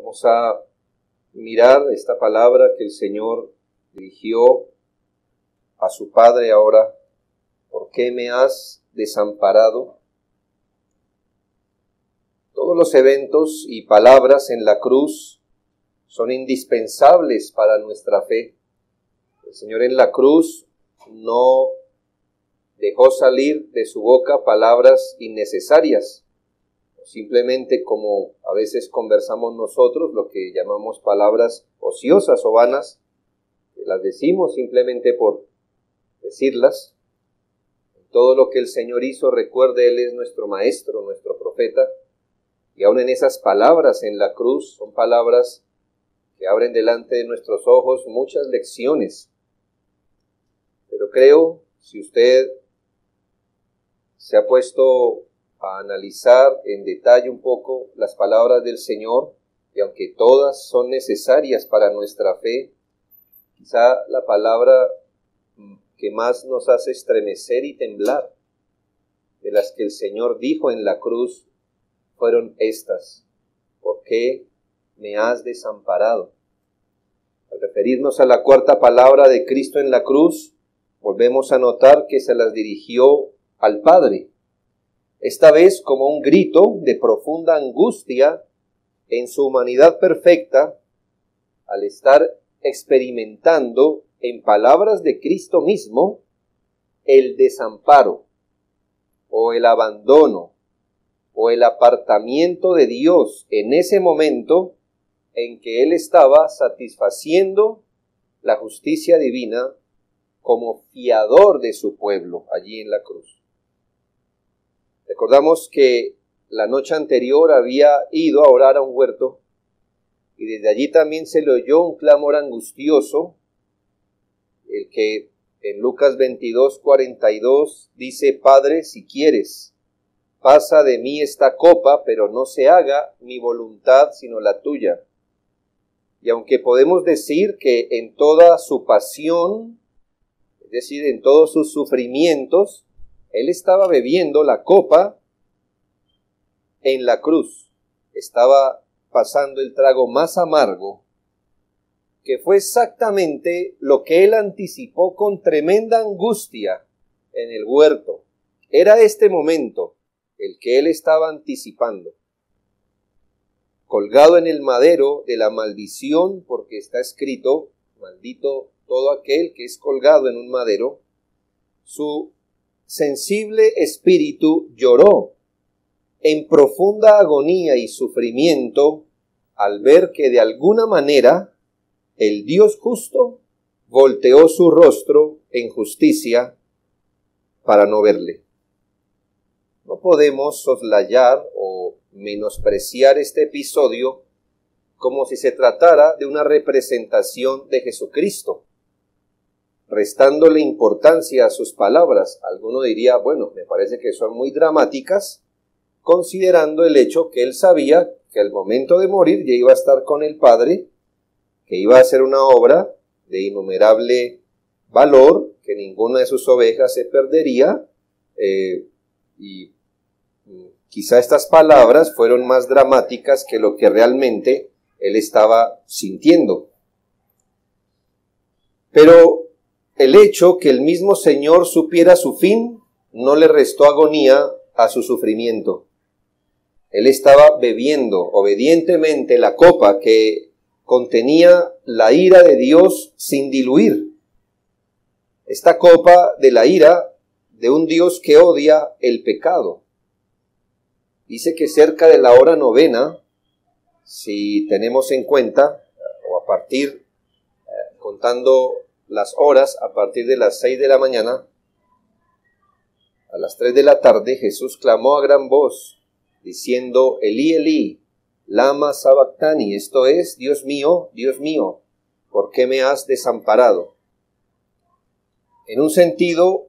Vamos a mirar esta palabra que el Señor dirigió a su Padre ahora. ¿Por qué me has desamparado? Todos los eventos y palabras en la cruz son indispensables para nuestra fe. El Señor en la cruz no dejó salir de su boca palabras innecesarias, simplemente como a veces conversamos nosotros, lo que llamamos palabras ociosas o vanas, que las decimos simplemente por decirlas. Todo lo que el Señor hizo, recuerde, Él es nuestro Maestro, nuestro Profeta, y aún en esas palabras en la cruz son palabras que abren delante de nuestros ojos muchas lecciones. Pero creo, si usted se ha puesto a analizar en detalle un poco las palabras del Señor, y aunque todas son necesarias para nuestra fe, quizá la palabra que más nos hace estremecer y temblar de las que el Señor dijo en la cruz fueron estas: ¿por qué me has desamparado? Al referirnos a la cuarta palabra de Cristo en la cruz, volvemos a notar que se las dirigió al Padre, esta vez como un grito de profunda angustia en su humanidad perfecta, al estar experimentando en palabras de Cristo mismo el desamparo o el abandono o el apartamiento de Dios en ese momento en que Él estaba satisfaciendo la justicia divina como fiador de su pueblo allí en la cruz. Recordamos que la noche anterior había ido a orar a un huerto y desde allí también se le oyó un clamor angustioso, el que en Lucas 22:42 dice: Padre, si quieres, pasa de mí esta copa, pero no se haga mi voluntad sino la tuya. Y aunque podemos decir que en toda su pasión, es decir, en todos sus sufrimientos, Él estaba bebiendo la copa en la cruz, estaba pasando el trago más amargo, que fue exactamente lo que Él anticipó con tremenda angustia en el huerto. Era este momento el que Él estaba anticipando. Colgado en el madero de la maldición, porque está escrito: maldito todo aquel que es colgado en un madero, su sensible espíritu lloró en profunda agonía y sufrimiento al ver que de alguna manera el Dios justo volteó su rostro en justicia para no verle. No podemos soslayar o menospreciar este episodio como si se tratara de una representación de Jesucristo, restándole importancia a sus palabras. Alguno diría: bueno, me parece que son muy dramáticas, considerando el hecho que Él sabía que al momento de morir ya iba a estar con el Padre, que iba a hacer una obra de innumerable valor, que ninguna de sus ovejas se perdería, y quizá estas palabras fueron más dramáticas que lo que realmente Él estaba sintiendo. Pero el hecho que el mismo Señor supiera su fin no le restó agonía a su sufrimiento. Él estaba bebiendo obedientemente la copa que contenía la ira de Dios sin diluir. Esta copa de la ira de un Dios que odia el pecado. Dice que cerca de la hora 9, si tenemos en cuenta, o a partir, contando las horas, a partir de las 6 de la mañana, a las 3 de la tarde, Jesús clamó a gran voz, diciendo: Elí, Elí, lama sabactani, esto es: Dios mío, ¿por qué me has desamparado? En un sentido,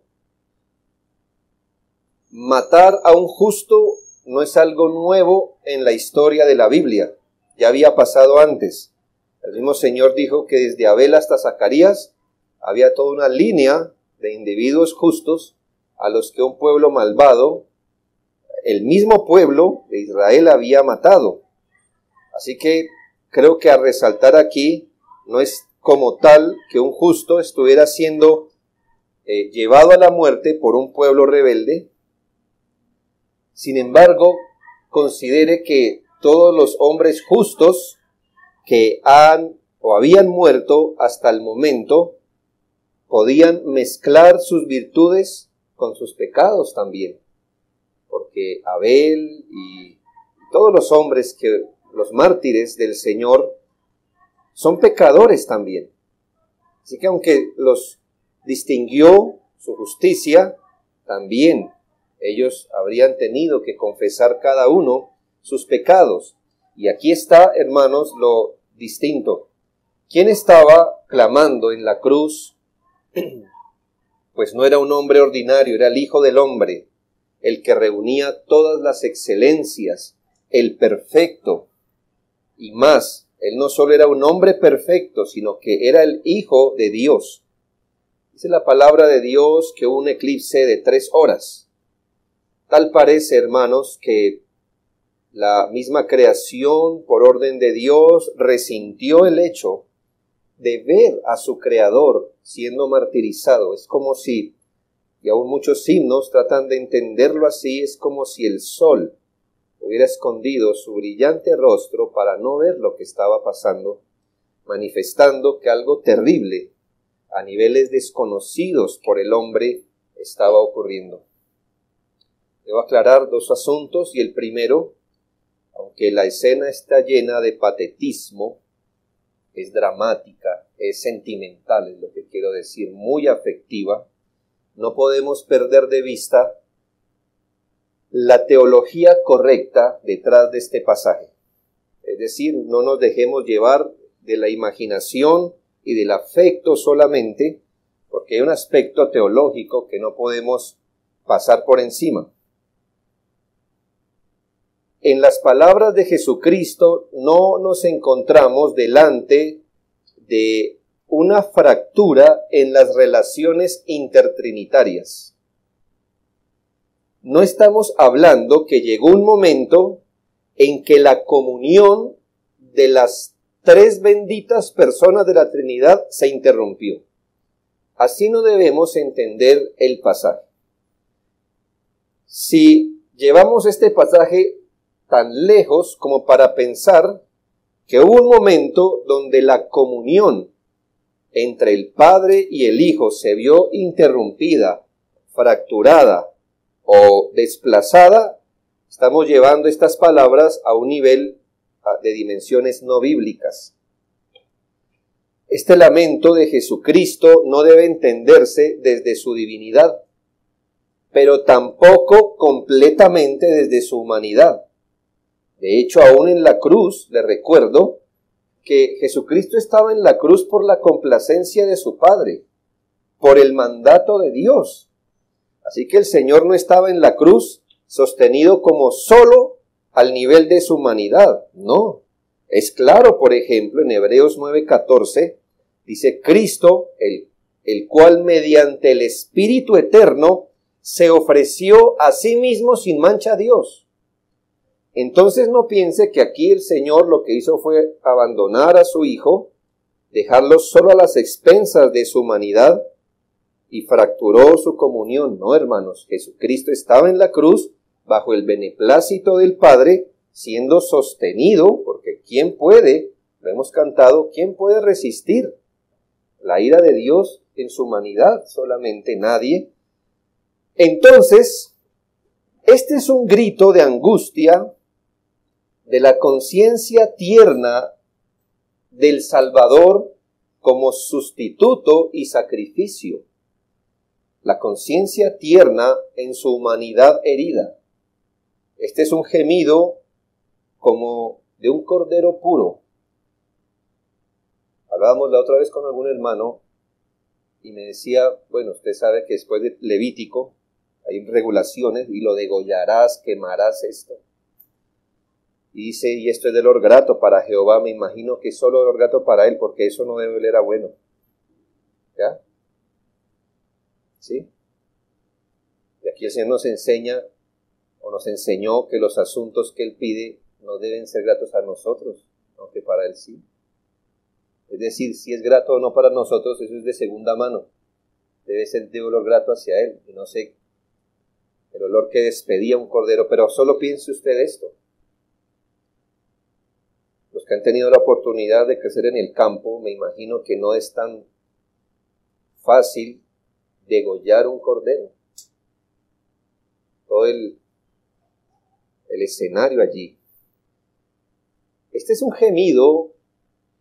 matar a un justo no es algo nuevo en la historia de la Biblia, ya había pasado antes. El mismo Señor dijo que desde Abel hasta Zacarías había toda una línea de individuos justos a los que un pueblo malvado, el mismo pueblo de Israel, había matado. Así que creo que a resaltar aquí no es como tal que un justo estuviera siendo llevado a la muerte por un pueblo rebelde. Sin embargo, considere que todos los hombres justos que han o habían muerto hasta el momento podían mezclar sus virtudes con sus pecados también, porque Abel y todos los hombres los mártires del Señor son pecadores también. Así que aunque los distinguió su justicia, también ellos habrían tenido que confesar cada uno sus pecados. Y aquí está, hermanos, lo distinto. ¿Quién estaba clamando en la cruz? Pues no era un hombre ordinario, era el Hijo del Hombre, el que reunía todas las excelencias, el perfecto, y más, él no solo era un hombre perfecto, sino que era el Hijo de Dios. Dice la palabra de Dios que hubo un eclipse de 3 horas. Tal parece, hermanos, que la misma creación, por orden de Dios, resintió el hecho de ver a su Creador siendo martirizado. Es como si, y aún muchos himnos tratan de entenderlo así, es como si el sol hubiera escondido su brillante rostro para no ver lo que estaba pasando, manifestando que algo terrible, a niveles desconocidos por el hombre, estaba ocurriendo. Debo aclarar 2 asuntos, y el primero, aunque la escena está llena de patetismo, es dramática, es sentimental, es lo que quiero decir, muy afectiva, no podemos perder de vista la teología correcta detrás de este pasaje. Es decir, no nos dejemos llevar de la imaginación y del afecto solamente, porque hay un aspecto teológico que no podemos pasar por encima. En las palabras de Jesucristo no nos encontramos delante de una fractura en las relaciones intertrinitarias. No estamos hablando que llegó un momento en que la comunión de las 3 benditas personas de la Trinidad se interrumpió. Así no debemos entender el pasaje. Si llevamos este pasaje tan lejos como para pensar que hubo un momento donde la comunión entre el Padre y el Hijo se vio interrumpida, fracturada o desplazada, estamos llevando estas palabras a un nivel de dimensiones no bíblicas. Este lamento de Jesucristo no debe entenderse desde su divinidad, pero tampoco completamente desde su humanidad. De hecho, aún en la cruz, le recuerdo que Jesucristo estaba en la cruz por la complacencia de su Padre, por el mandato de Dios. Así que el Señor no estaba en la cruz sostenido como solo al nivel de su humanidad. No. Es claro, por ejemplo, en Hebreos 9:14, dice Cristo, el cual mediante el Espíritu Eterno se ofreció a sí mismo sin mancha a Dios. Entonces no piense que aquí el Señor lo que hizo fue abandonar a su Hijo, dejarlo solo a las expensas de su humanidad y fracturó su comunión. No, hermanos, Jesucristo estaba en la cruz bajo el beneplácito del Padre, siendo sostenido, porque ¿quién puede? Lo hemos cantado, ¿quién puede resistir la ira de Dios en su humanidad? Solamente nadie. Entonces, este es un grito de angustia de la conciencia tierna del Salvador como sustituto y sacrificio. La conciencia tierna en su humanidad herida. Este es un gemido como de un cordero puro. Hablábamos la otra vez con algún hermano y me decía, bueno, usted sabe que después de Levítico hay regulaciones y lo degollarás, quemarás esto. Y dice, y esto es de olor grato para Jehová. Me imagino que es solo olor grato para él, porque eso no debe oler a bueno. ¿Ya? ¿Sí? Y aquí el Señor nos enseña, o nos enseñó, que los asuntos que él pide no deben ser gratos a nosotros. aunque para Él sí. Es decir, si es grato o no para nosotros, eso es de segunda mano. Debe ser de olor grato hacia Él, y no sé, el olor que despedía un cordero. Pero solo piense usted esto. Los que han tenido la oportunidad de crecer en el campo, me imagino que no es tan fácil degollar un cordero. Todo el escenario allí. Este es un gemido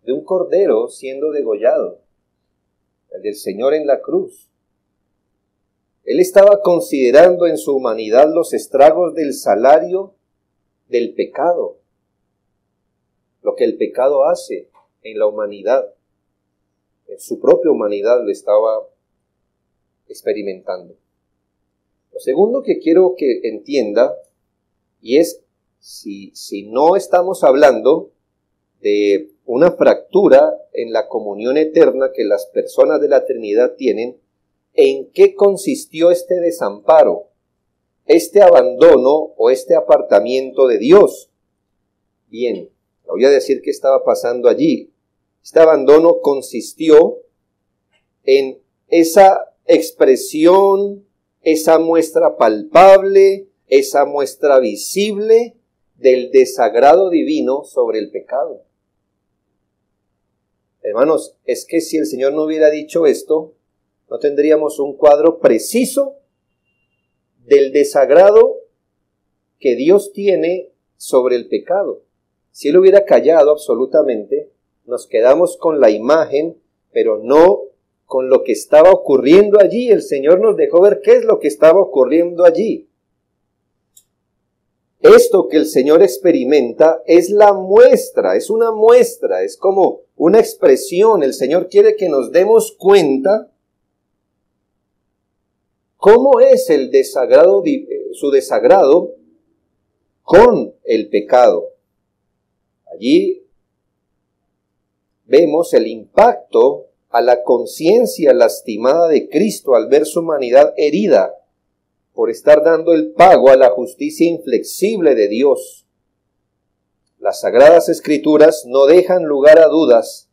de un cordero siendo degollado, el del Señor en la cruz. Él estaba considerando en su humanidad los estragos del salario del pecado, lo que el pecado hace en la humanidad, en su propia humanidad lo estaba experimentando. Lo segundo que quiero que entienda, y es si no estamos hablando de una fractura en la comunión eterna que las personas de la Trinidad tienen, ¿en qué consistió este desamparo, este abandono o este apartamiento de Dios? Bien, voy a decir qué estaba pasando allí. Este abandono consistió en esa expresión, esa muestra palpable, esa muestra visible del desagrado divino sobre el pecado. Hermanos, es que si el Señor no hubiera dicho esto, no tendríamos un cuadro preciso del desagrado que Dios tiene sobre el pecado. Si Él hubiera callado absolutamente, nos quedamos con la imagen, pero no con lo que estaba ocurriendo allí. El Señor nos dejó ver qué es lo que estaba ocurriendo allí. Esto que el Señor experimenta es la muestra, es una muestra, es como una expresión. El Señor quiere que nos demos cuenta cómo es el desagrado, su desagrado con el pecado. Allí vemos el impacto a la conciencia lastimada de Cristo al ver su humanidad herida por estar dando el pago a la justicia inflexible de Dios. Las Sagradas Escrituras no dejan lugar a dudas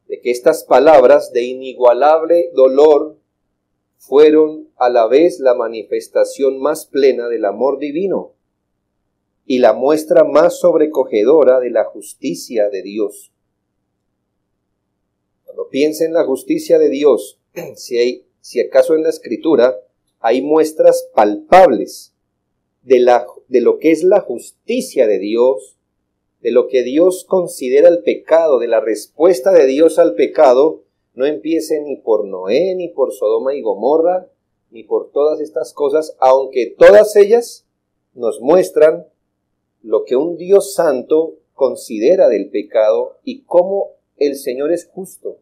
de que estas palabras de inigualable dolor fueron a la vez la manifestación más plena del amor divino y la muestra más sobrecogedora de la justicia de Dios. Cuando piensa en la justicia de Dios, si acaso en la Escritura hay muestras palpables de lo que es la justicia de Dios, de lo que Dios considera el pecado, de la respuesta de Dios al pecado, no empiece ni por Noé, ni por Sodoma y Gomorra, ni por todas estas cosas, aunque todas ellas nos muestran lo que un Dios santo considera del pecado y cómo el Señor es justo.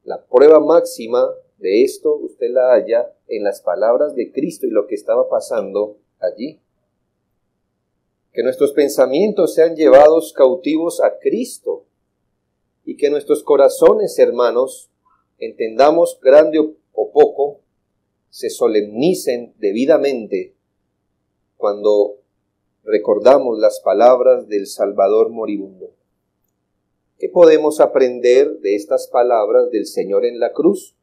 La prueba máxima de esto usted la halla en las palabras de Cristo y lo que estaba pasando allí. Que nuestros pensamientos sean llevados cautivos a Cristo y que nuestros corazones, hermanos, entendamos grande o poco, se solemnicen debidamente cuando recordamos las palabras del Salvador moribundo. ¿Qué podemos aprender de estas palabras del Señor en la cruz?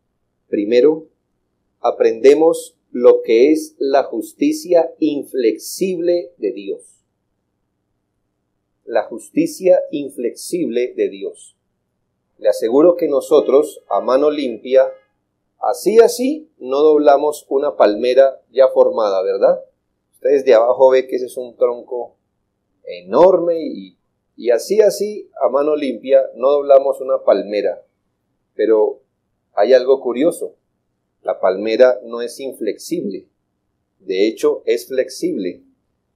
Primero, aprendemos lo que es la justicia inflexible de Dios. La justicia inflexible de Dios. Le aseguro que nosotros, a mano limpia, así, no doblamos una palmera ya formada, ¿verdad? Ustedes de abajo ven que ese es un tronco enorme y así, a mano limpia, no doblamos una palmera. Pero hay algo curioso. La palmera no es inflexible. De hecho, es flexible.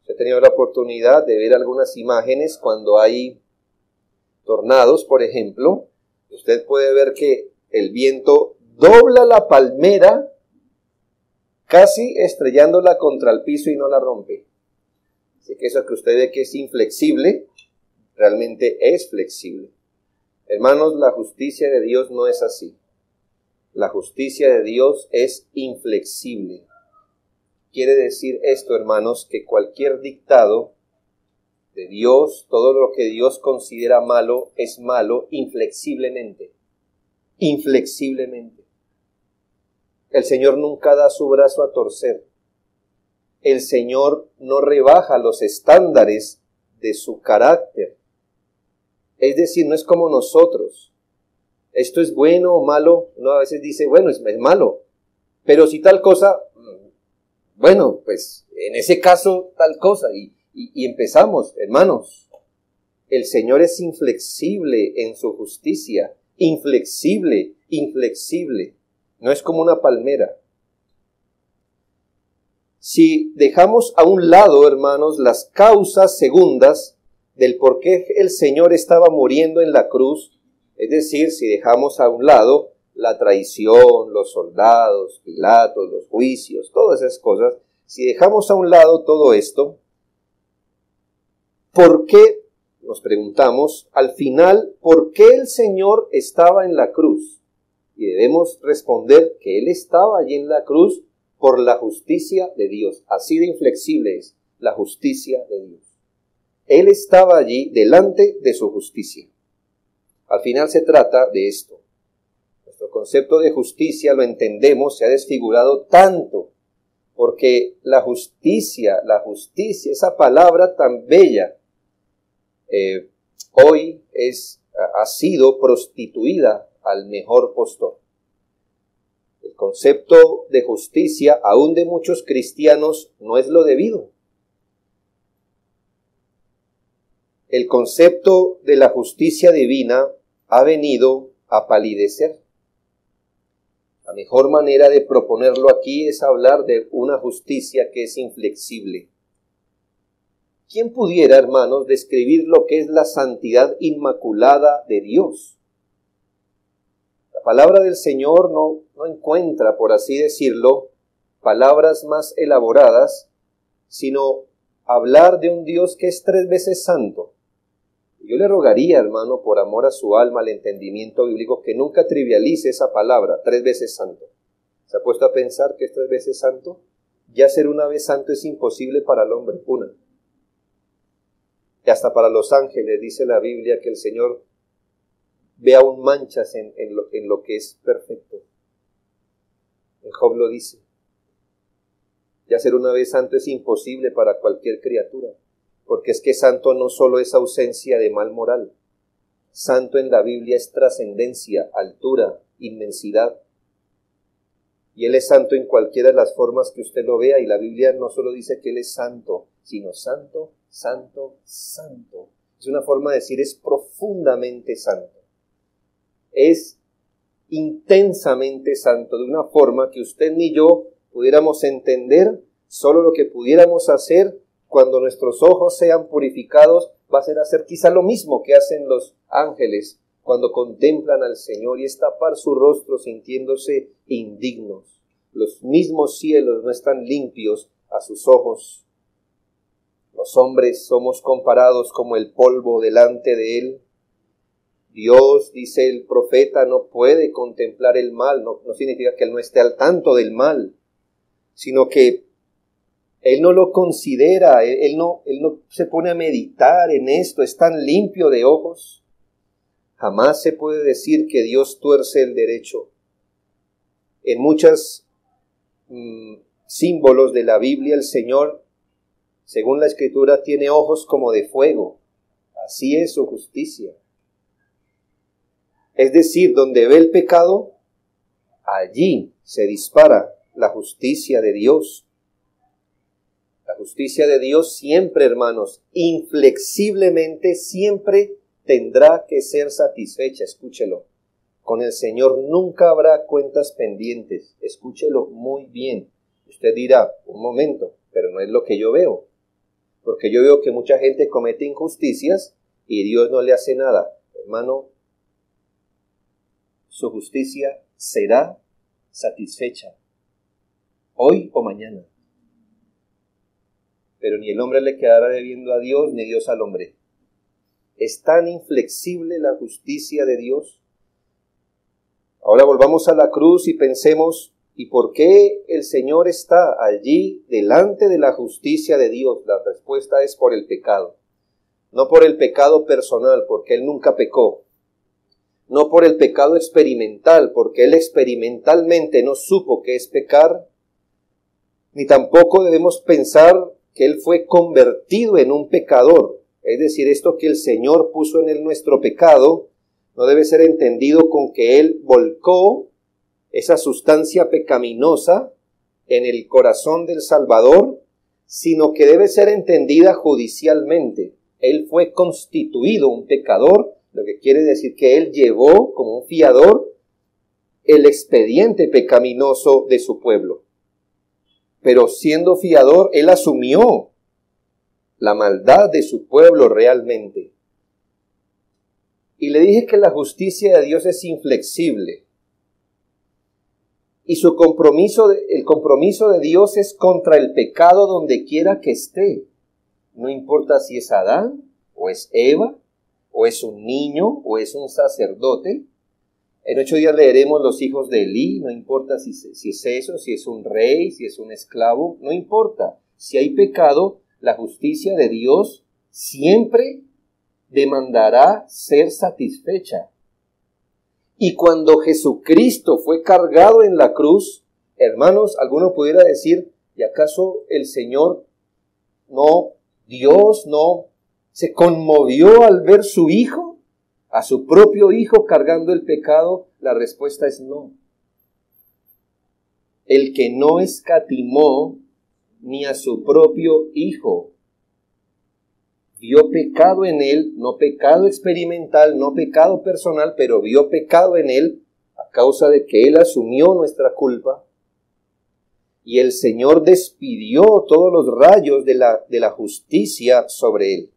He tenido la oportunidad de ver algunas imágenes cuando hay tornados, por ejemplo. Usted puede ver que el viento dobla la palmera casi estrellándola contra el piso y no la rompe. Así que eso que usted ve que es inflexible, realmente es flexible. Hermanos, la justicia de Dios no es así. La justicia de Dios es inflexible. Quiere decir esto, hermanos, que cualquier dictado de Dios, todo lo que Dios considera malo, es malo inflexiblemente. Inflexiblemente. El Señor nunca da su brazo a torcer. El Señor no rebaja los estándares de su carácter. Es decir, no es como nosotros. Esto es bueno o malo. Uno a veces dice, bueno, es malo. Pero si tal cosa, bueno, pues en ese caso tal cosa. Y empezamos, hermanos. El Señor es inflexible en su justicia. Inflexible, inflexible. No es como una palmera. Si dejamos a un lado, hermanos, las causas segundas del por qué el Señor estaba muriendo en la cruz, es decir, si dejamos a un lado la traición, los soldados, Pilatos, los juicios, todas esas cosas, si dejamos a un lado todo esto, ¿por qué, nos preguntamos, al final, por qué el Señor estaba en la cruz? Y debemos responder que Él estaba allí en la cruz por la justicia de Dios. Así de inflexible es la justicia de Dios. Él estaba allí delante de su justicia. Al final se trata de esto. Nuestro concepto de justicia, lo entendemos, se ha desfigurado tanto, porque la justicia, esa palabra tan bella, hoy ha sido prostituida al mejor postor. El concepto de justicia, aún de muchos cristianos, no es lo debido. El concepto de la justicia divina ha venido a palidecer. La mejor manera de proponerlo aquí es hablar de una justicia que es inflexible. ¿Quién pudiera, hermanos, describir lo que es la santidad inmaculada de Dios? La palabra del Señor no encuentra, por así decirlo, palabras más elaboradas, sino hablar de un Dios que es 3 veces santo. Yo le rogaría, hermano, por amor a su alma, al entendimiento bíblico, que nunca trivialice esa palabra, 3 veces santo. ¿Se ha puesto a pensar que es 3 veces santo? Ya ser una vez santo es imposible para el hombre, una. Y hasta para los ángeles dice la Biblia que el Señor ve aún manchas en lo que es perfecto. En Job lo dice. Ya ser una vez santo es imposible para cualquier criatura, porque es que santo no solo es ausencia de mal moral. Santo en la Biblia es trascendencia, altura, inmensidad. Y Él es santo en cualquiera de las formas que usted lo vea, y la Biblia no solo dice que Él es santo, sino santo, santo, santo. Es una forma de decir, es profundamente santo. Es intensamente santo, de una forma que usted ni yo pudiéramos entender. Solo lo que pudiéramos hacer cuando nuestros ojos sean purificados va a ser hacer quizá lo mismo que hacen los ángeles cuando contemplan al Señor, y es tapar su rostro sintiéndose indignos. Los mismos cielos no están limpios a sus ojos. Los hombres somos comparados como el polvo delante de Él. Dios, dice el profeta, no puede contemplar el mal. No significa que Él no esté al tanto del mal, sino que Él no lo considera, Él no se pone a meditar en esto, es tan limpio de ojos. Jamás se puede decir que Dios tuerce el derecho. En muchos símbolos de la Biblia, el Señor, según la Escritura, tiene ojos como de fuego. Así es su justicia. Es decir, donde ve el pecado, allí se dispara la justicia de Dios. La justicia de Dios siempre, hermanos, inflexiblemente, siempre tendrá que ser satisfecha. Escúchelo. Con el Señor nunca habrá cuentas pendientes. Escúchelo muy bien. Usted dirá, un momento, pero no es lo que yo veo. Porque yo veo que mucha gente comete injusticias y Dios no le hace nada. Hermano, su justicia será satisfecha. Hoy o mañana. Pero ni el hombre le quedará debiendo a Dios, ni Dios al hombre. Es tan inflexible la justicia de Dios. Ahora volvamos a la cruz y pensemos, ¿y por qué el Señor está allí delante de la justicia de Dios? La respuesta es por el pecado. no por el pecado personal, porque Él nunca pecó, no por el pecado experimental, porque Él experimentalmente no supo qué es pecar, ni tampoco debemos pensar que Él fue convertido en un pecador. Es decir, esto que el Señor puso en Él nuestro pecado, no debe ser entendido con que Él volcó esa sustancia pecaminosa en el corazón del Salvador, sino que debe ser entendida judicialmente. Él fue constituido un pecador, lo que quiere decir que Él llevó como un fiador el expediente pecaminoso de su pueblo. Pero siendo fiador, Él asumió la maldad de su pueblo realmente. Y le dije que la justicia de Dios es inflexible. Y el compromiso de Dios es contra el pecado donde quiera que esté. No importa si es Adán, o es Eva, o es un niño, o es un sacerdote. En 8 días leeremos los hijos de Elí, no importa si es eso, si es un rey, si es un esclavo, no importa. Si hay pecado, la justicia de Dios siempre demandará ser satisfecha. Y cuando Jesucristo fue cargado en la cruz, hermanos, alguno pudiera decir, ¿y acaso el Señor Dios no se conmovió al ver su Hijo, a su propio Hijo cargando el pecado? La respuesta es no. El que no escatimó ni a su propio Hijo, vio pecado en Él, no pecado experimental, no pecado personal, pero vio pecado en Él a causa de que Él asumió nuestra culpa. Y el Señor despidió todos los rayos de la justicia sobre Él.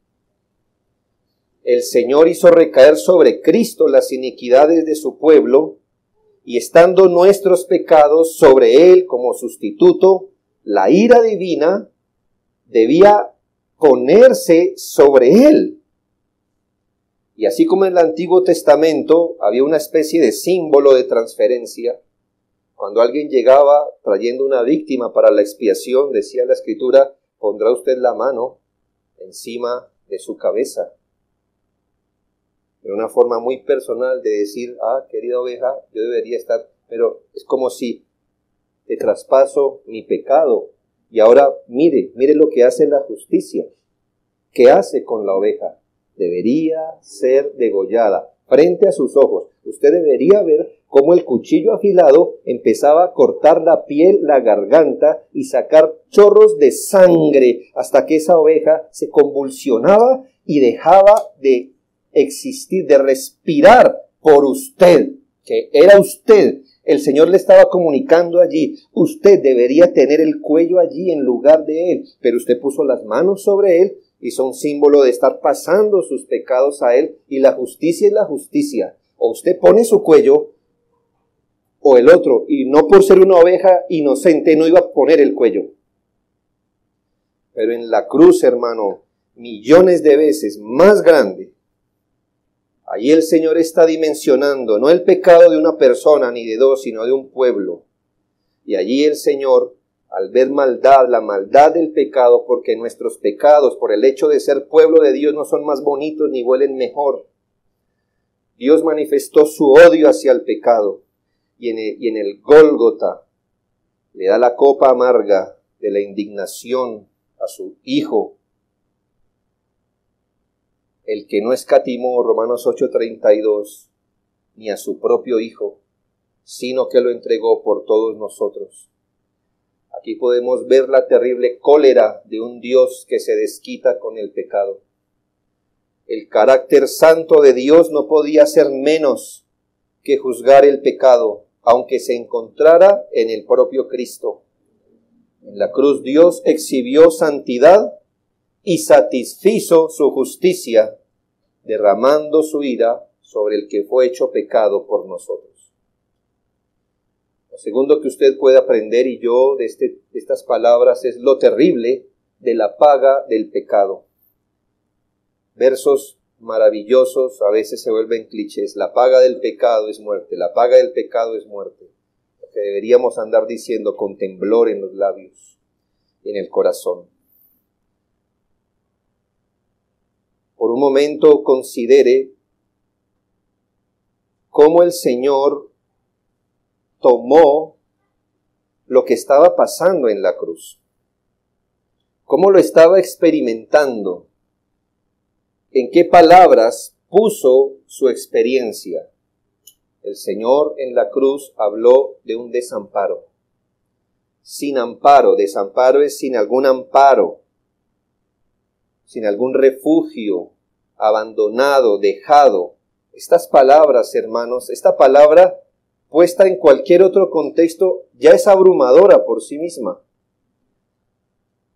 El Señor hizo recaer sobre Cristo las iniquidades de su pueblo, y estando nuestros pecados sobre Él como sustituto, la ira divina debía ponerse sobre Él. Y así como en el Antiguo Testamento había una especie de símbolo de transferencia, cuando alguien llegaba trayendo una víctima para la expiación, decía la Escritura, pondrá usted la mano encima de su cabeza. De una forma muy personal de decir, querida oveja, yo debería estar, pero es como si te traspaso mi pecado. Y ahora mire lo que hace la justicia. ¿Qué hace con la oveja? Debería ser degollada frente a sus ojos. Usted debería ver cómo el cuchillo afilado empezaba a cortar la piel, la garganta y sacar chorros de sangre hasta que esa oveja se convulsionaba y dejaba de existir, de respirar por usted, que era usted. El Señor le estaba comunicando allí, usted debería tener el cuello allí en lugar de Él, pero usted puso las manos sobre Él y son símbolo de estar pasando sus pecados a Él, y la justicia es la justicia. O usted pone su cuello o el otro, y no por ser una oveja inocente no iba a poner el cuello. Pero en la cruz, hermano, millones de veces más grande, ahí el Señor está dimensionando no el pecado de una persona ni de dos, sino de un pueblo. Y allí el Señor, al ver maldad, la maldad del pecado, porque nuestros pecados, por el hecho de ser pueblo de Dios, no son más bonitos ni huelen mejor. Dios manifestó su odio hacia el pecado. Y en el Gólgota le da la copa amarga de la indignación a su Hijo, el que no escatimó, Romanos 8:32, ni a su propio Hijo, sino que lo entregó por todos nosotros. Aquí podemos ver la terrible cólera de un Dios que se desquita con el pecado. El carácter santo de Dios no podía ser menos que juzgar el pecado, aunque se encontrara en el propio Cristo. En la cruz Dios exhibió santidad y satisfizo su justicia, derramando su ira sobre el que fue hecho pecado por nosotros. Lo segundo que usted puede aprender, y yo de estas palabras, es lo terrible de la paga del pecado. Versos maravillosos a veces se vuelven clichés. La paga del pecado es muerte, la paga del pecado es muerte. Lo que deberíamos andar diciendo con temblor en los labios y en el corazón. Por un momento considere cómo el Señor tomó lo que estaba pasando en la cruz, cómo lo estaba experimentando, en qué palabras puso su experiencia. El Señor en la cruz habló de un desamparo. Sin amparo, desamparo es sin algún amparo, sin algún refugio, abandonado, dejado. Estas palabras, hermanos, esta palabra puesta en cualquier otro contexto ya es abrumadora por sí misma.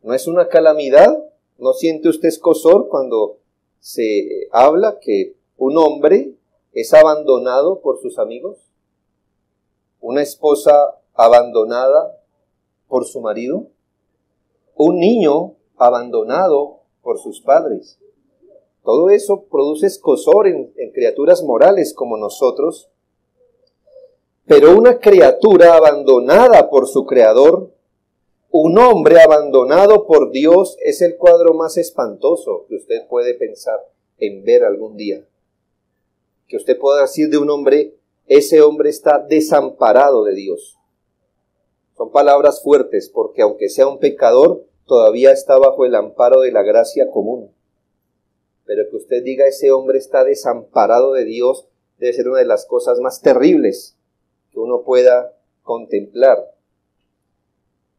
¿No es una calamidad? ¿No siente usted escozor cuando se habla que un hombre es abandonado por sus amigos? ¿Una esposa abandonada por su marido? ¿Un niño abandonado por sus padres? Todo eso produce escozor en criaturas morales como nosotros. Pero una criatura abandonada por su Creador, un hombre abandonado por Dios, es el cuadro más espantoso que usted puede pensar en ver algún día. Que usted pueda decir de un hombre, ese hombre está desamparado de Dios. Son palabras fuertes, porque aunque sea un pecador, todavía está bajo el amparo de la gracia común. Pero que usted diga, ese hombre está desamparado de Dios, debe ser una de las cosas más terribles que uno pueda contemplar.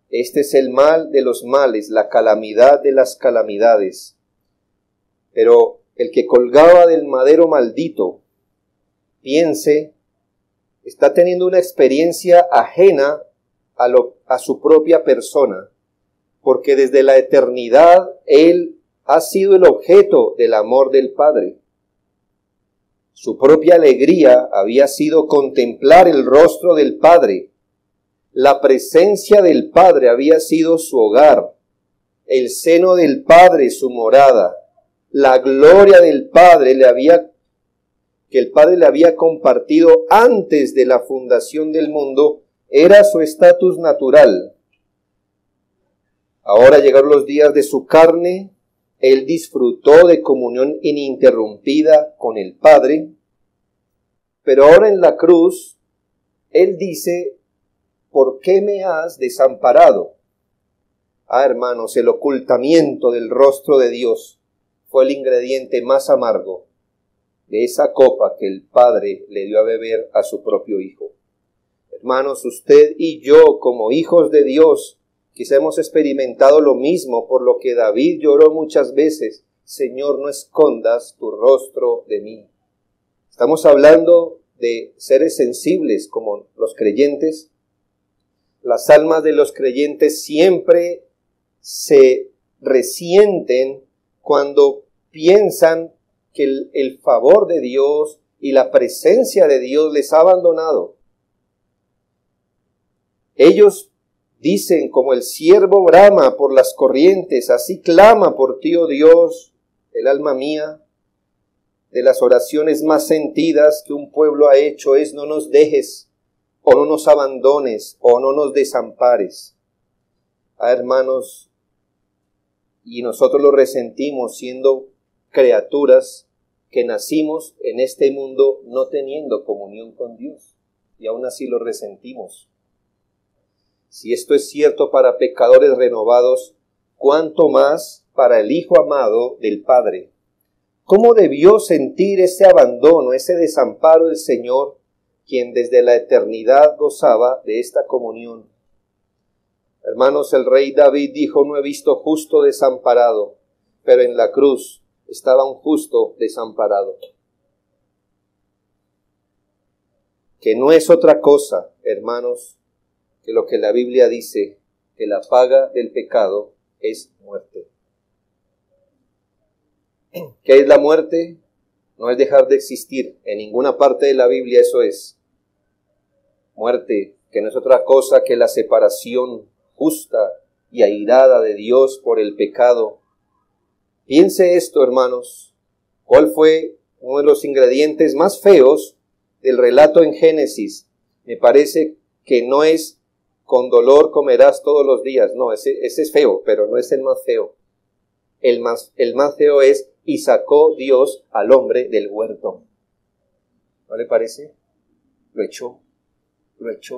Este es el mal de los males, la calamidad de las calamidades. Pero el que colgaba del madero maldito, piense, está teniendo una experiencia ajena a su propia persona, porque desde la eternidad Él ha sido el objeto del amor del Padre. Su propia alegría había sido contemplar el rostro del Padre. La presencia del Padre había sido su hogar, el seno del Padre su morada, la gloria del Padre que el Padre le había compartido antes de la fundación del mundo, era su estatus natural. Ahora llegaron los días de su carne, Él disfrutó de comunión ininterrumpida con el Padre, pero ahora en la cruz, Él dice, ¿por qué me has desamparado? Hermanos, el ocultamiento del rostro de Dios fue el ingrediente más amargo de esa copa que el Padre le dio a beber a su propio Hijo. Hermanos, usted y yo, como hijos de Dios, quizá hemos experimentado lo mismo, por lo que David lloró muchas veces, Señor, no escondas tu rostro de mí. Estamos hablando de seres sensibles como los creyentes. Las almas de los creyentes siempre se resienten cuando piensan que el favor de Dios y la presencia de Dios les ha abandonado. Ellos dicen, como el ciervo brama por las corrientes, así clama por ti, oh Dios, el alma mía. De las oraciones más sentidas que un pueblo ha hecho es, no nos dejes, o no nos abandones, o no nos desampares. Hermanos, y nosotros lo resentimos siendo criaturas que nacimos en este mundo no teniendo comunión con Dios, y aún así lo resentimos. Si esto es cierto para pecadores renovados, ¿cuánto más para el Hijo amado del Padre? ¿Cómo debió sentir ese abandono, ese desamparo el Señor, quien desde la eternidad gozaba de esta comunión? Hermanos, el rey David dijo, no he visto justo desamparado, pero en la cruz estaba un justo desamparado. Que no es otra cosa, hermanos, que lo que la Biblia dice, que la paga del pecado es muerte. ¿Qué es la muerte? No es dejar de existir. En ninguna parte de la Biblia eso es. Muerte, que no es otra cosa que la separación justa y airada de Dios por el pecado. Piense esto, hermanos. ¿Cuál fue uno de los ingredientes más feos del relato en Génesis? Me parece que no es con dolor comerás todos los días. No, ese es feo, pero no es el más feo. El más feo es y sacó Dios al hombre del huerto. ¿No le parece? Lo echó,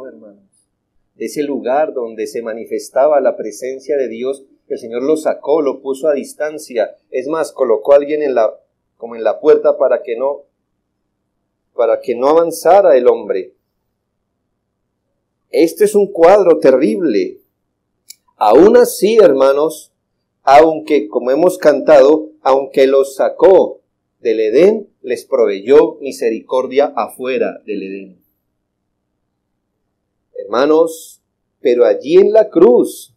hermanos. De ese lugar donde se manifestaba la presencia de Dios, el Señor lo sacó, lo puso a distancia. Es más, colocó a alguien como en la puerta para que no avanzara el hombre. Este es un cuadro terrible. Aún así, hermanos, aunque, como hemos cantado, aunque los sacó del Edén, les proveyó misericordia afuera del Edén. Hermanos, pero allí en la cruz,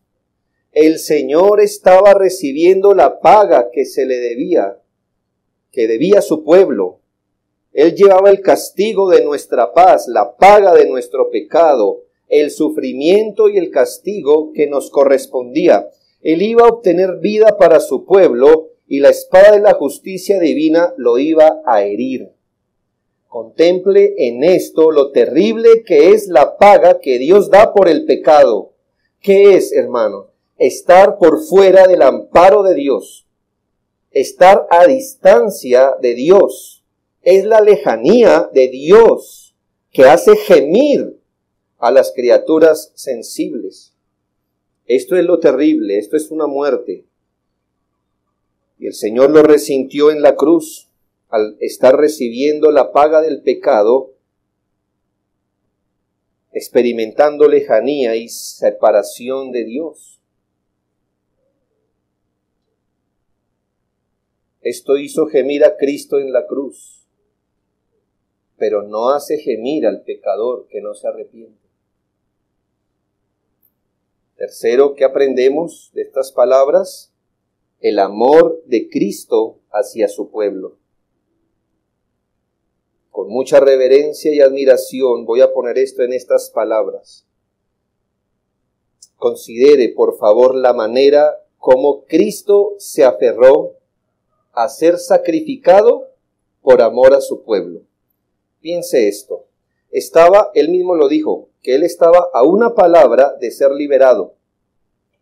el Señor estaba recibiendo la paga que se le debía, que debía su pueblo. Él llevaba el castigo de nuestra paz, la paga de nuestro pecado, el sufrimiento y el castigo que nos correspondía. Él iba a obtener vida para su pueblo y la espada de la justicia divina lo iba a herir. Contemple en esto lo terrible que es la paga que Dios da por el pecado. ¿Qué es, hermano? Estar por fuera del amparo de Dios. Estar a distancia de Dios. Es la lejanía de Dios que hace gemir a las criaturas sensibles. Esto es lo terrible, esto es una muerte. Y el Señor lo resintió en la cruz, al estar recibiendo la paga del pecado, experimentando lejanía y separación de Dios. Esto hizo gemir a Cristo en la cruz, pero no hace gemir al pecador que no se arrepiente. Tercero, ¿qué aprendemos de estas palabras? El amor de Cristo hacia su pueblo. Con mucha reverencia y admiración voy a poner esto en estas palabras. Considere, por favor, la manera como Cristo se aferró a ser sacrificado por amor a su pueblo. Piense esto. Él mismo lo dijo, que él estaba a una palabra de ser liberado,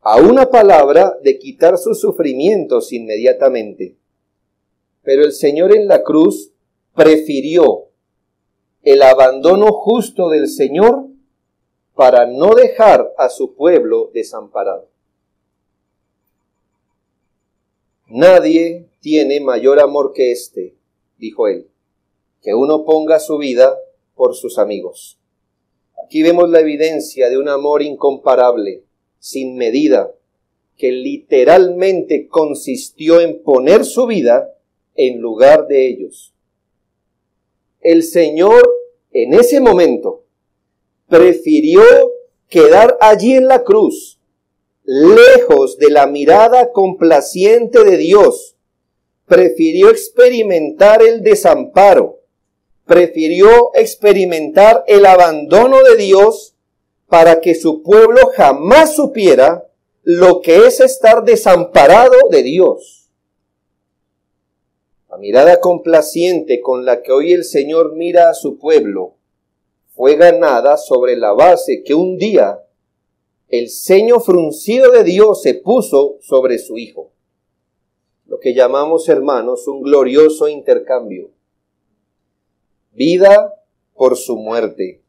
a una palabra de quitar sus sufrimientos inmediatamente. Pero el Señor en la cruz prefirió el abandono justo del Señor para no dejar a su pueblo desamparado. Nadie tiene mayor amor que este, dijo él, que uno ponga su vida por sus amigos. Aquí vemos la evidencia de un amor incomparable, sin medida, que literalmente consistió en poner su vida en lugar de ellos. El Señor, en ese momento, prefirió quedar allí en la cruz, lejos de la mirada complaciente de Dios. Prefirió experimentar el desamparo, prefirió experimentar el abandono de Dios para que su pueblo jamás supiera lo que es estar desamparado de Dios. La mirada complaciente con la que hoy el Señor mira a su pueblo fue ganada sobre la base que un día el ceño fruncido de Dios se puso sobre su Hijo. Lo que llamamos, hermanos, un glorioso intercambio. Vida por su muerte,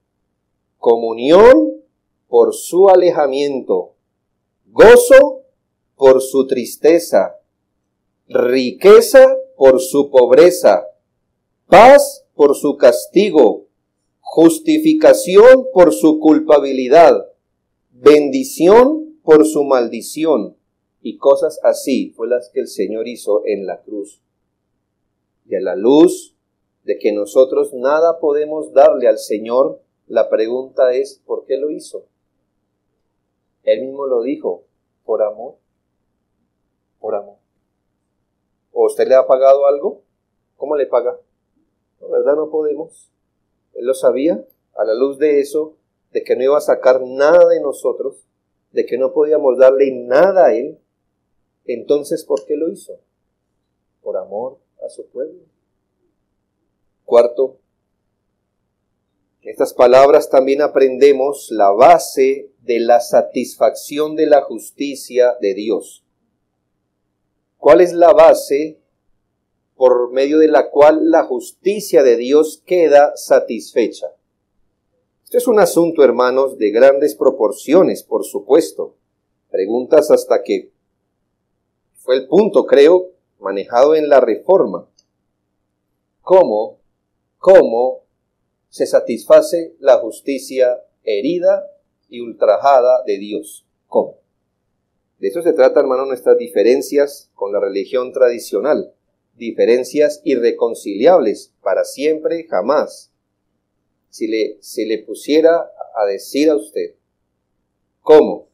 comunión por su alejamiento, gozo por su tristeza, riqueza por su pobreza, paz por su castigo, justificación por su culpabilidad, bendición por su maldición, y cosas así fue las que el Señor hizo en la cruz. Y a la luz de que nosotros nada podemos darle al Señor, la pregunta es, ¿por qué lo hizo? Él mismo lo dijo, por amor. Por amor. ¿O usted le ha pagado algo? ¿Cómo le paga? La verdad no podemos. Él lo sabía, a la luz de eso, de que no iba a sacar nada de nosotros, de que no podíamos darle nada a Él. Entonces, ¿por qué lo hizo? Por amor a su pueblo. Cuarto, en estas palabras también aprendemos la base de la satisfacción de la justicia de Dios. ¿Cuál es la base por medio de la cual la justicia de Dios queda satisfecha. Esto es un asunto, hermanos, de grandes proporciones, por supuesto. Preguntas hasta que fue el punto, creo, manejado en la Reforma. ¿Cómo se satisface la justicia herida y ultrajada de Dios? ¿Cómo? De eso se trata, hermano, nuestras diferencias con la religión tradicional. Diferencias irreconciliables para siempre, jamás. Si le pusiera a decir a usted, ¿cómo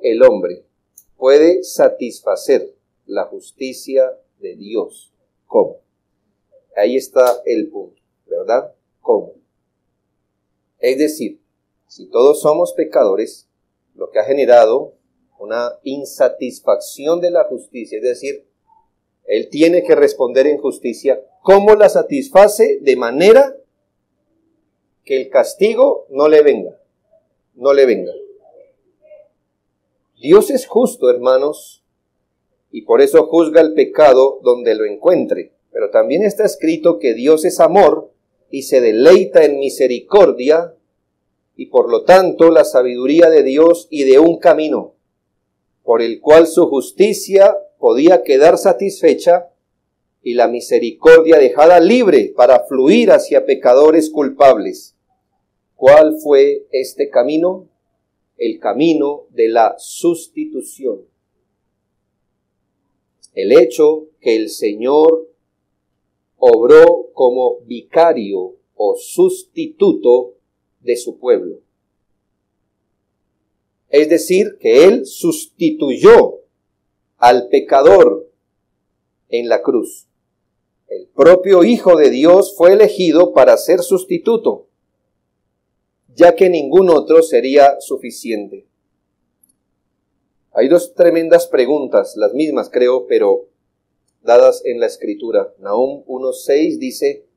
el hombre puede satisfacer la justicia de Dios? ¿Cómo? Ahí está el punto, ¿verdad? ¿Cómo? Es decir, si todos somos pecadores, lo que ha generado una insatisfacción de la justicia, es decir, Él tiene que responder en justicia. ¿Cómo la satisface? De manera que el castigo no le venga. No le venga. Dios es justo, hermanos, y por eso juzga el pecado donde lo encuentre. Pero también está escrito que Dios es amor y se deleita en misericordia, y por lo tanto la sabiduría de Dios y de un camino por el cual su justicia podía quedar satisfecha y la misericordia dejada libre para fluir hacia pecadores culpables. ¿Cuál fue este camino? El camino de la sustitución. El hecho que el Señor obró como vicario o sustituto de su pueblo. Es decir, que Él sustituyó al pecador en la cruz. El propio Hijo de Dios fue elegido para ser sustituto, ya que ningún otro sería suficiente. Hay dos tremendas preguntas, las mismas creo, pero dadas en la Escritura. Nahum 1:6 dice,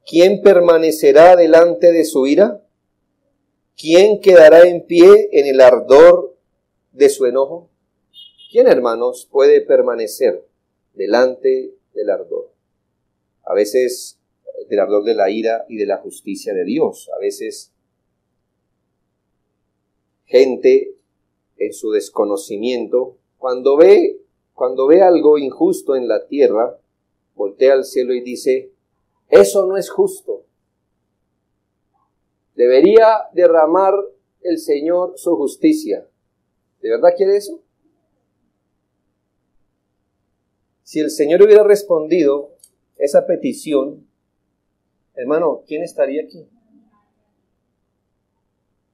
¿quién permanecerá delante de su ira? ¿Quién quedará en pie en el ardor de su enojo? ¿Quién, hermanos, puede permanecer delante del ardor? A veces del ardor de la ira y de la justicia de Dios. A veces gente en su desconocimiento, cuando ve algo injusto en la tierra, voltea al cielo y dice, eso no es justo. Debería derramar el Señor su justicia. ¿De verdad quiere eso? Si el Señor hubiera respondido esa petición, hermano, ¿quién estaría aquí?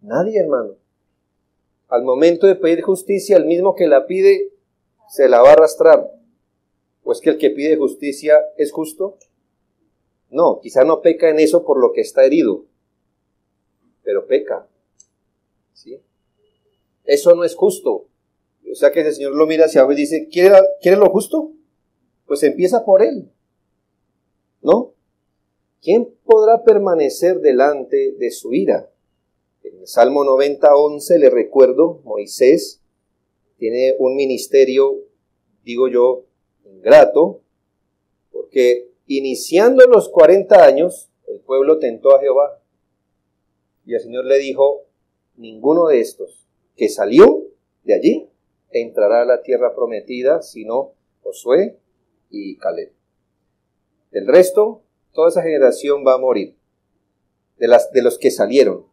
Nadie, hermano. Al momento de pedir justicia, el mismo que la pide se la va a arrastrar. ¿O es que el que pide justicia es justo? No, quizá no peca en eso por lo que está herido, pero peca, ¿sí? Eso no es justo. O sea que el Señor lo mira hacia abajo y dice, ¿quiere lo justo? Pues empieza por Él, ¿no? ¿Quién podrá permanecer delante de su ira? En el Salmo 90:11 le recuerdo, Moisés tiene un ministerio, digo yo, ingrato, porque iniciando los 40 años, el pueblo tentó a Jehová. Y el Señor le dijo, ninguno de estos que salió de allí entrará a la tierra prometida, sino Josué y Caleb. Del resto, toda esa generación va a morir, de los que salieron.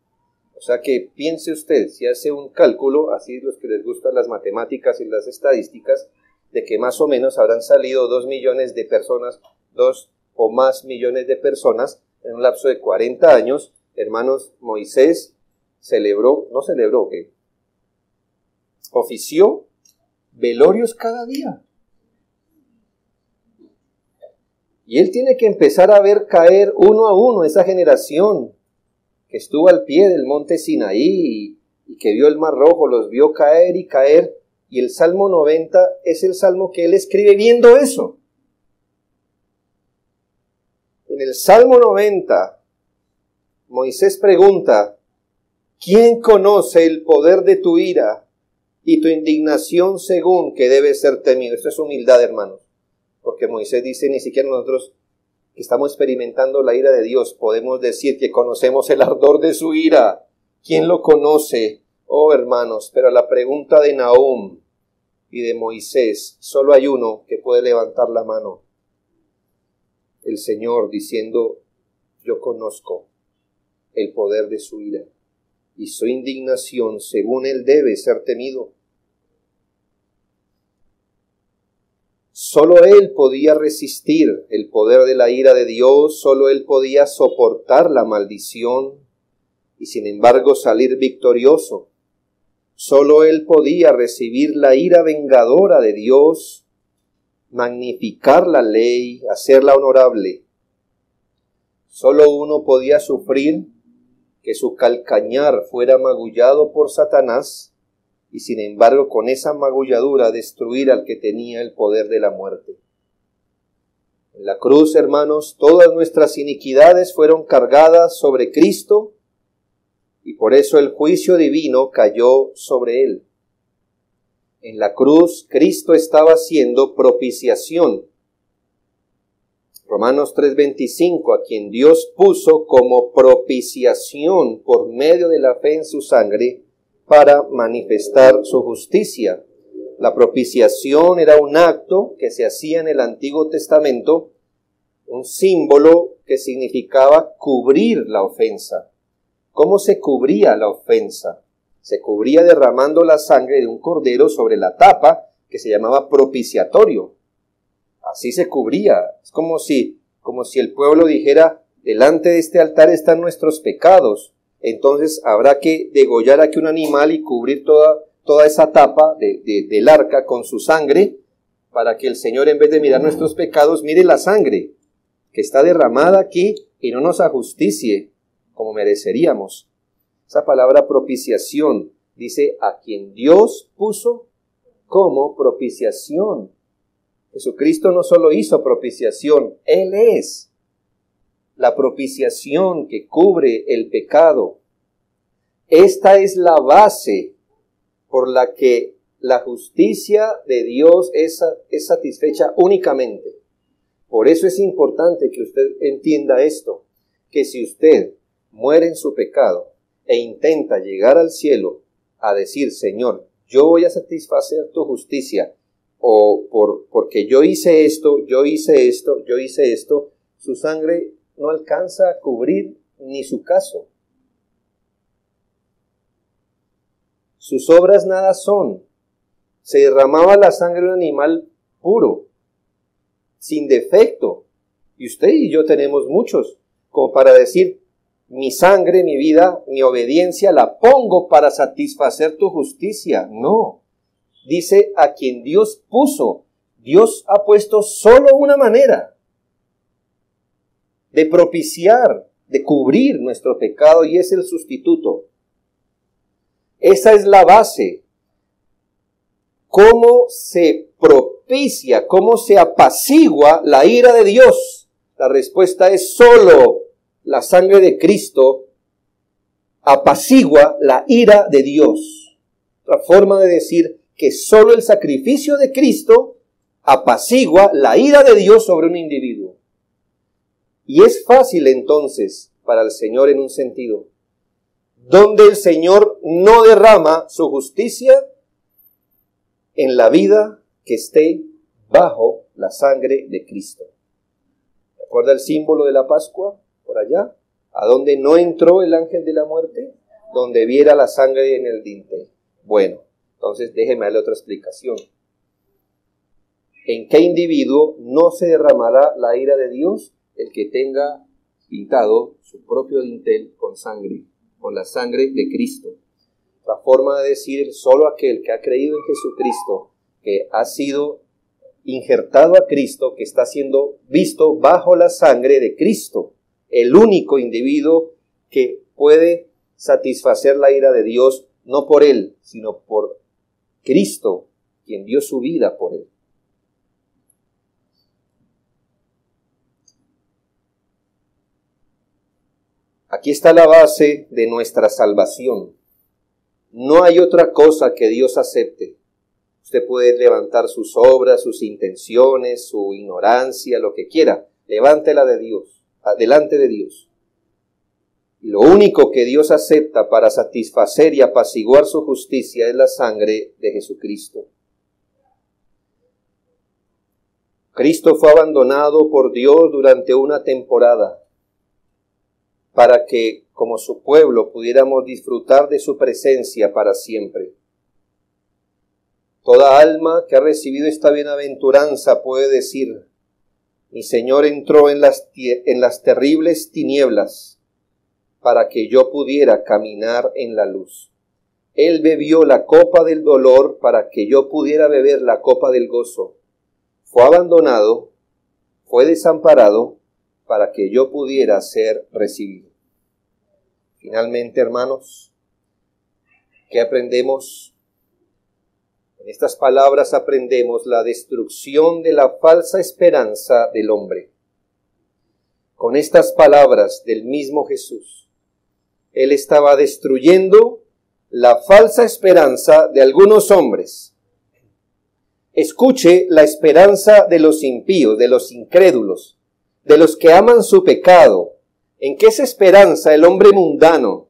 O sea que piense usted, si hace un cálculo, así los que les gustan las matemáticas y las estadísticas, de que más o menos habrán salido 2 millones de personas, 2 o más millones de personas en un lapso de 40 años, hermanos. Moisés ofició velorios cada día. Y él tiene que empezar a ver caer uno a uno esa generación que estuvo al pie del monte Sinaí y que vio el Mar Rojo, los vio caer y caer. Y el Salmo 90 es el salmo que él escribe viendo eso. En el Salmo 90, Moisés pregunta, ¿quién conoce el poder de tu ira y tu indignación según que debe ser temido? Esto es humildad, hermanos. porque Moisés dice, ni siquiera nosotros que estamos experimentando la ira de Dios podemos decir que conocemos el ardor de su ira. ¿Quién lo conoce? Oh hermanos, pero a la pregunta de Nahum y de Moisés, solo hay uno que puede levantar la mano. El Señor diciendo, yo conozco el poder de su ira y su indignación según él debe ser temido. Solo él podía resistir el poder de la ira de Dios, solo él podía soportar la maldición y sin embargo salir victorioso. Solo él podía recibir la ira vengadora de Dios, magnificar la ley, hacerla honorable. Solo uno podía sufrir que su calcañar fuera magullado por Satanás y sin embargo con esa magulladura destruir al que tenía el poder de la muerte. En la cruz, hermanos, todas nuestras iniquidades fueron cargadas sobre Cristo y por eso el juicio divino cayó sobre él. En la cruz, Cristo estaba haciendo propiciación. Romanos 3:25, a quien Dios puso como propiciación por medio de la fe en su sangre para manifestar su justicia. La propiciación era un acto que se hacía en el Antiguo Testamento, un símbolo que significaba cubrir la ofensa. ¿Cómo se cubría la ofensa? Se cubría derramando la sangre de un cordero sobre la tapa que se llamaba propiciatorio. Así se cubría. Es como si el pueblo dijera, delante de este altar están nuestros pecados. Entonces habrá que degollar aquí un animal y cubrir toda esa tapa del arca con su sangre, para que el Señor, en vez de mirar nuestros pecados, mire la sangre que está derramada aquí y no nos ajusticie como mereceríamos. Esa palabra propiciación dice, a quien Dios puso como propiciación. Jesucristo no solo hizo propiciación, Él es la propiciación que cubre el pecado. Esta es la base por la que la justicia de Dios es satisfecha únicamente. Por eso es importante que usted entienda esto, que si usted muere en su pecado e intenta llegar al cielo a decir, Señor, yo voy a satisfacer tu justicia, o porque yo hice esto, su sangre no alcanza a cubrir ni su caso. Sus obras nada son. Se derramaba la sangre de un animal puro, sin defecto. Y usted y yo tenemos muchos, como para decir, mi sangre, mi vida, mi obediencia la pongo para satisfacer tu justicia. No. Dice, a quien Dios puso. Dios ha puesto solo una manera de propiciar, de cubrir nuestro pecado, y es el sustituto. Esa es la base. ¿Cómo se propicia, cómo se apacigua la ira de Dios? La respuesta es solo la sangre de Cristo apacigua la ira de Dios. Otra forma de decir que solo el sacrificio de Cristo apacigua la ira de Dios sobre un individuo. Y es fácil entonces para el Señor en un sentido. Donde el Señor no derrama su justicia en la vida que esté bajo la sangre de Cristo. ¿Recuerda el símbolo de la Pascua? Por allá, a donde no entró el ángel de la muerte, donde viera la sangre en el dintel. Bueno, entonces déjeme darle otra explicación. ¿En qué individuo no se derramará la ira de Dios? El que tenga pintado su propio dintel con sangre, con la sangre de Cristo. La forma de decir, solo aquel que ha creído en Jesucristo, que ha sido injertado a Cristo, que está siendo visto bajo la sangre de Cristo. El único individuo que puede satisfacer la ira de Dios, no por él, sino por Cristo, quien dio su vida por él. Aquí está la base de nuestra salvación. No hay otra cosa que Dios acepte. Usted puede levantar sus obras, sus intenciones, su ignorancia, lo que quiera. Levántela de Dios, delante de Dios. Y lo único que Dios acepta para satisfacer y apaciguar su justicia es la sangre de Jesucristo. Cristo fue abandonado por Dios durante una temporada para que, como su pueblo, pudiéramos disfrutar de su presencia para siempre. Toda alma que ha recibido esta bienaventuranza puede decir: mi Señor entró en las terribles tinieblas para que yo pudiera caminar en la luz. Él bebió la copa del dolor para que yo pudiera beber la copa del gozo. Fue abandonado, fue desamparado para que yo pudiera ser recibido. Finalmente, hermanos, ¿qué aprendemos? En estas palabras aprendemos la destrucción de la falsa esperanza del hombre. Con estas palabras del mismo Jesús, Él estaba destruyendo la falsa esperanza de algunos hombres. Escuche la esperanza de los impíos, de los incrédulos, de los que aman su pecado. ¿En qué es esperanza el hombre mundano,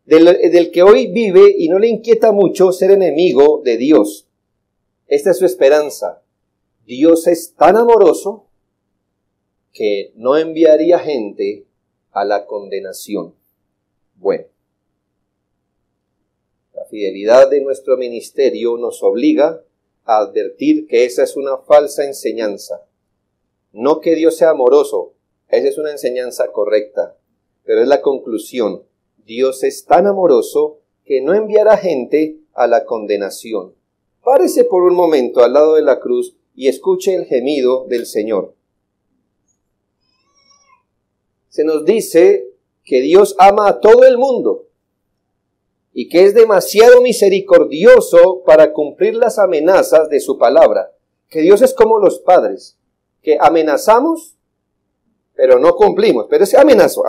del que hoy vive y no le inquieta mucho ser enemigo de Dios? Esta es su esperanza. Dios es tan amoroso que no enviaría gente a la condenación. Bueno, la fidelidad de nuestro ministerio nos obliga a advertir que esa es una falsa enseñanza. No que Dios sea amoroso, esa es una enseñanza correcta, pero es la conclusión. Dios es tan amoroso que no enviará gente a la condenación. Párese por un momento al lado de la cruz y escuche el gemido del Señor. Se nos dice que Dios ama a todo el mundo y que es demasiado misericordioso para cumplir las amenazas de su palabra. Que Dios es como los padres, que amenazamos, pero no cumplimos. Pero ese amenaza,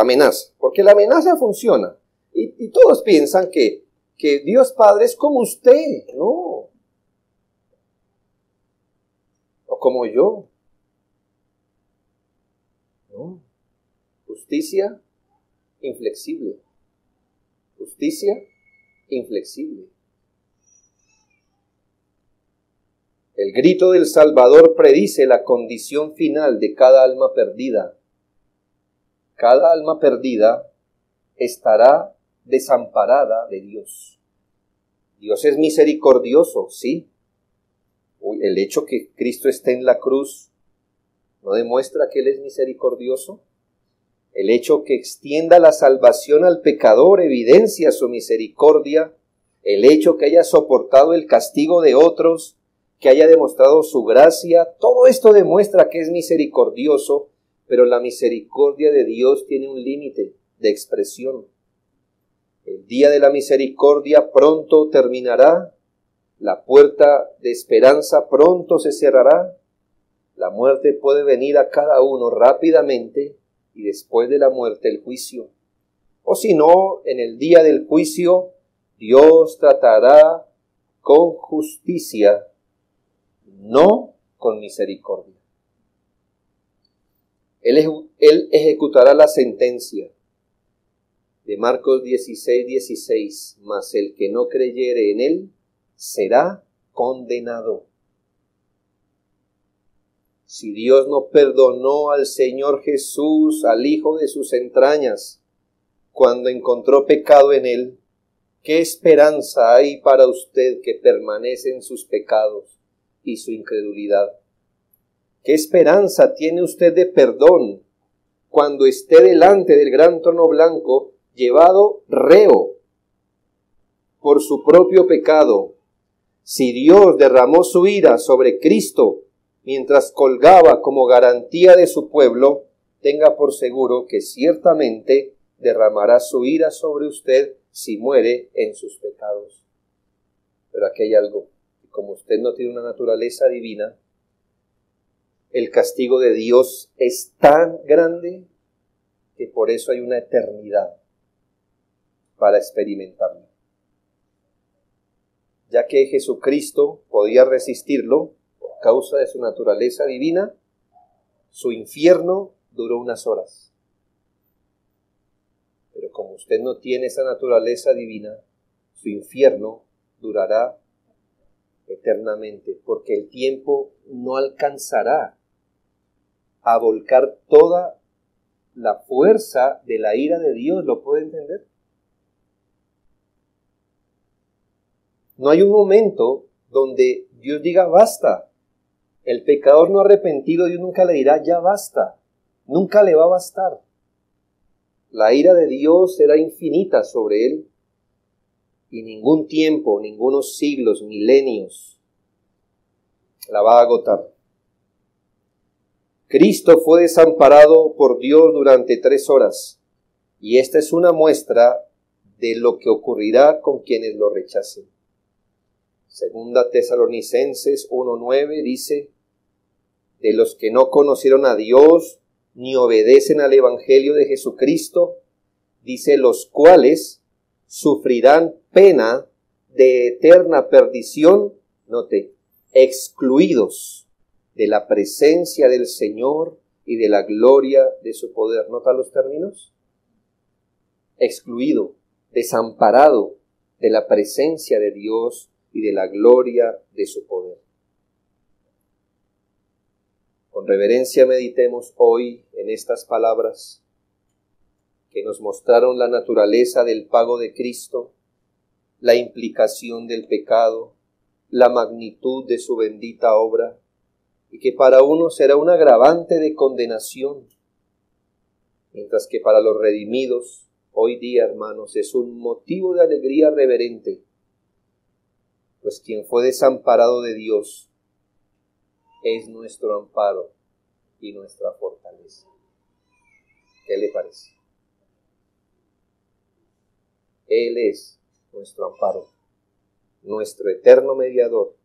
porque la amenaza funciona. Y todos piensan que Dios Padre es como usted, ¿no? O como yo. No. Justicia inflexible. Justicia inflexible. El grito del Salvador predice la condición final de cada alma perdida. Cada alma perdida estará desamparada de Dios. Dios es misericordioso, sí. El hecho que Cristo esté en la cruz ¿no demuestra que Él es misericordioso? El hecho que extienda la salvación al pecador evidencia su misericordia. El hecho que haya soportado el castigo de otros, que haya demostrado su gracia, todo esto demuestra que es misericordioso, pero la misericordia de Dios tiene un límite de expresión. El día de la misericordia pronto terminará, la puerta de esperanza pronto se cerrará, la muerte puede venir a cada uno rápidamente, y después de la muerte el juicio. O si no, en el día del juicio, Dios tratará con justicia, no con misericordia. Él ejecutará la sentencia de Marcos 16:16, mas el que no creyere en Él será condenado. Si Dios no perdonó al Señor Jesús, al Hijo de sus entrañas, cuando encontró pecado en Él, ¿qué esperanza hay para usted que permanece en sus pecados y su incredulidad? ¿Qué esperanza tiene usted de perdón cuando esté delante del gran trono blanco, llevado reo por su propio pecado? Si Dios derramó su ira sobre Cristo mientras colgaba como garantía de su pueblo, tenga por seguro que ciertamente derramará su ira sobre usted si muere en sus pecados. Pero aquí hay algo, como usted no tiene una naturaleza divina, el castigo de Dios es tan grande que por eso hay una eternidad para experimentarlo. ya que Jesucristo podía resistirlo por causa de su naturaleza divina, su infierno duró unas horas. Pero como usted no tiene esa naturaleza divina, su infierno durará eternamente, porque el tiempo no alcanzará a volcar toda la fuerza de la ira de Dios. ¿Lo puede entender? No hay un momento donde Dios diga basta. El pecador no arrepentido, Dios nunca le dirá ya basta. Nunca le va a bastar. La ira de Dios será infinita sobre él y ningún tiempo, ningunos siglos, milenios la va a agotar. Cristo fue desamparado por Dios durante 3 horas y esta es una muestra de lo que ocurrirá con quienes lo rechacen. Segunda Tesalonicenses 1:9 dice: de los que no conocieron a Dios ni obedecen al Evangelio de Jesucristo, dice, los cuales sufrirán pena de eterna perdición, note, excluidos de la presencia del Señor y de la gloria de su poder. ¿Nota los términos? Excluido, desamparado de la presencia de Dios y de la gloria de su poder. Con reverencia meditemos hoy en estas palabras que nos mostraron la naturaleza del pago de Cristo, la implicación del pecado, la magnitud de su bendita obra, y que para unos será un agravante de condenación, mientras que para los redimidos, hoy día, hermanos, es un motivo de alegría reverente, pues quien fue desamparado de Dios es nuestro amparo y nuestra fortaleza. ¿Qué le parece? Él es nuestro amparo, nuestro eterno mediador,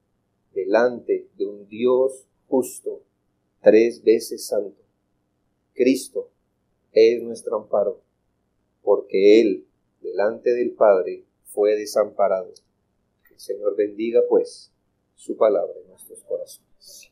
delante de un Dios justo, 3 veces santo. Cristo es nuestro amparo, porque Él, delante del Padre, fue desamparado. El Señor bendiga, pues, su palabra en nuestros corazones.